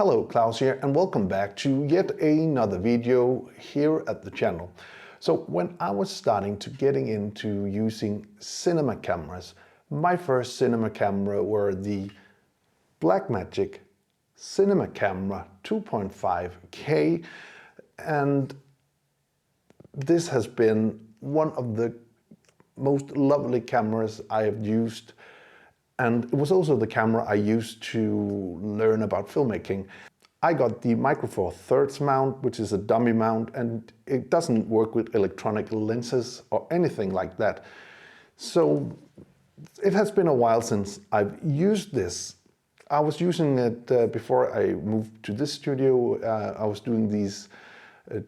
Hello, Klaus here, and welcome back to yet another video here at the channel. So when I was starting to getting into using cinema cameras, my first cinema camera were the Blackmagic Cinema Camera 2.5K, and this has been one of the most lovely cameras I have used. And it was also the camera I used to learn about filmmaking. I got the Micro Four Thirds mount, which is a dummy mount, and it doesn't work with electronic lenses or anything like that. So it has been a while since I've used this. I was using it before I moved to this studio. I was doing these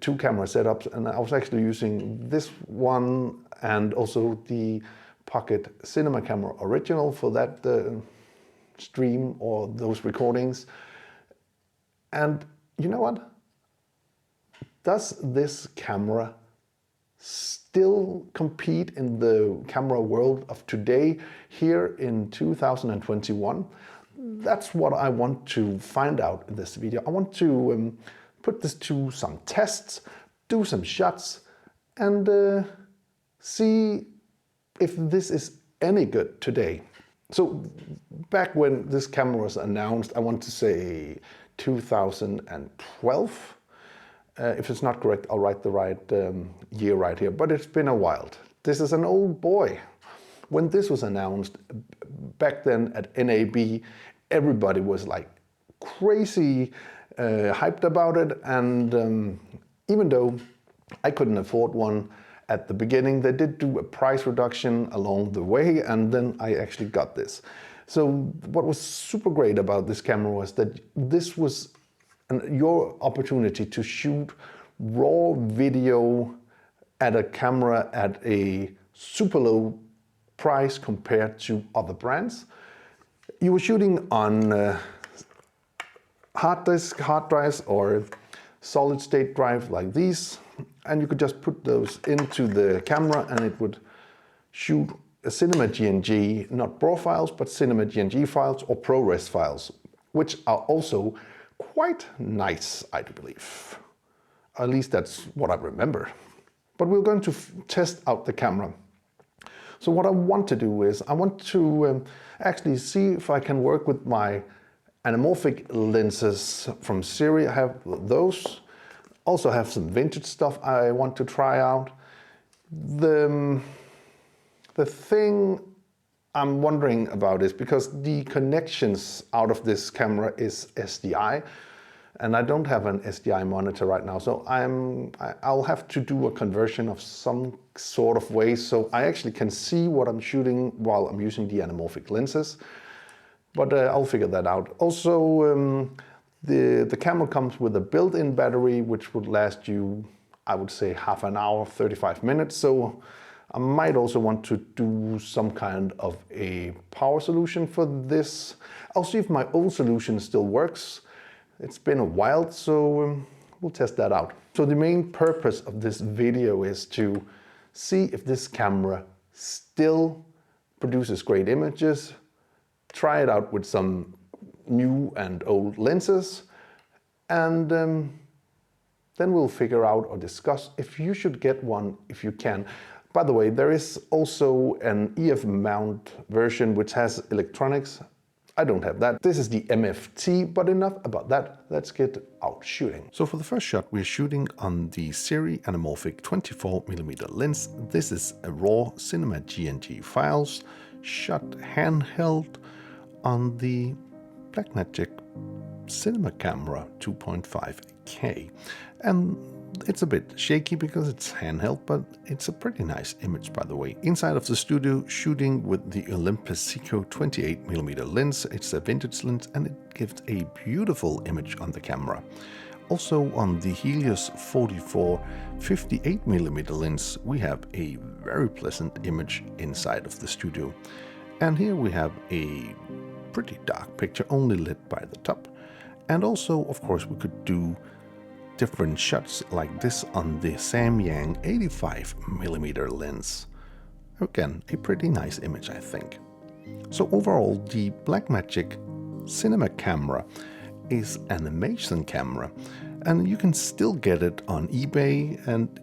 two camera setups, and I was actually using this one and also the Pocket Cinema Camera Original for that stream or those recordings. And you know what? Does this camera still compete in the camera world of today here in 2021? That's what I want to find out in this video. I want to put this to some tests, do some shots, and see if this is any good today. So back when this camera was announced, I want to say 2012. If it's not correct, I'll write the right year right here, but it's been a while. This is an old boy. When this was announced, back then at NAB, everybody was like crazy hyped about it, and even though I couldn't afford one at the beginning, they did do a price reduction along the way, and then I actually got this. So what was super great about this camera was that this was your opportunity to shoot raw video at a camera at a super low price compared to other brands. You were shooting on hard drives or solid state drive like these, and you could just put those into the camera and it would shoot a cinema GNG, not RAW files, but cinema GNG files or ProRes files, which are also quite nice, I believe. At least that's what I remember. But we're going to test out the camera. So what I want to do is I want to actually see if I can work with my anamorphic lenses from Siri. I have those. Also have some vintage stuff I want to try out. The thing I'm wondering about is because the connections out of this camera is SDI, and I don't have an SDI monitor right now, so I'll have to do a conversion of some sort of way so I actually can see what I'm shooting while I'm using the anamorphic lenses. But I'll figure that out. Also, the camera comes with a built-in battery which would last you, I would say, half an hour, 35 minutes. So I might also want to do some kind of a power solution for this. I'll see if my old solution still works. It's been a while, so we'll test that out. So the main purpose of this video is to see if this camera still produces great images, try it out with some new and old lenses, and then we'll figure out or discuss if you should get one if you can. By the way, there is also an EF mount version which has electronics. I don't have that. This is the MFT, but enough about that. Let's get out shooting. So for the first shot, we're shooting on the Siri anamorphic 24mm lens. This is a raw cinema GNG files shot handheld on the Blackmagic Cinema Camera 2.5K. And it's a bit shaky because it's handheld, but it's a pretty nice image, by the way. Inside of the studio, shooting with the Olympus Seiko 28mm lens. It's a vintage lens and it gives a beautiful image on the camera. Also on the Helios 44 58mm lens, we have a very pleasant image inside of the studio. And here we have a pretty dark picture, only lit by the top. And also, of course, we could do different shots like this on the Samyang 85mm lens. Again, a pretty nice image, I think. So overall, the Blackmagic Cinema Camera is animation camera, and you can still get it on eBay and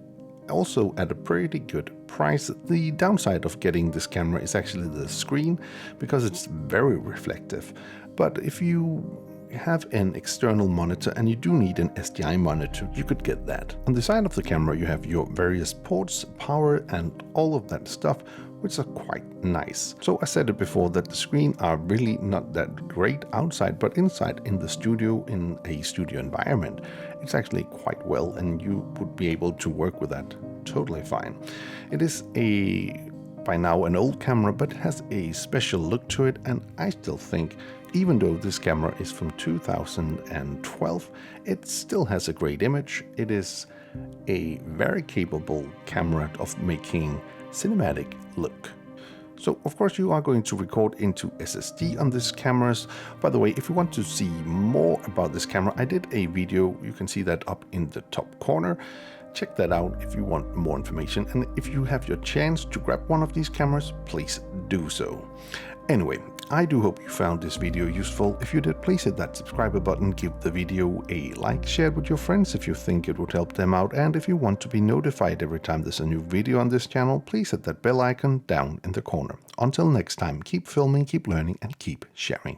also at a pretty good price. The downside of getting this camera is actually the screen, because it's very reflective. But if you have an external monitor and you do need an SDI monitor, you could get that. On the side of the camera you have your various ports, power and all of that stuff, which are quite nice. So I said it before that the screen are really not that great outside, but inside in the studio, in a studio environment, it's actually quite well, and you would be able to work with that totally fine. It is by now an old camera, but it has a special look to it, and I still think, even though this camera is from 2012, it still has a great image. It is a very capable camera of making cinematic look. So of course you are going to record into SSD on these cameras. By the way, if you want to see more about this camera, I did a video, you can see that up in the top corner. Check that out if you want more information, and if you have your chance to grab one of these cameras, please do so. Anyway, I do hope you found this video useful. If you did, please hit that subscribe button, give the video a like, share it with your friends if you think it would help them out, and if you want to be notified every time there's a new video on this channel, please hit that bell icon down in the corner. Until next time, keep filming, keep learning, and keep sharing.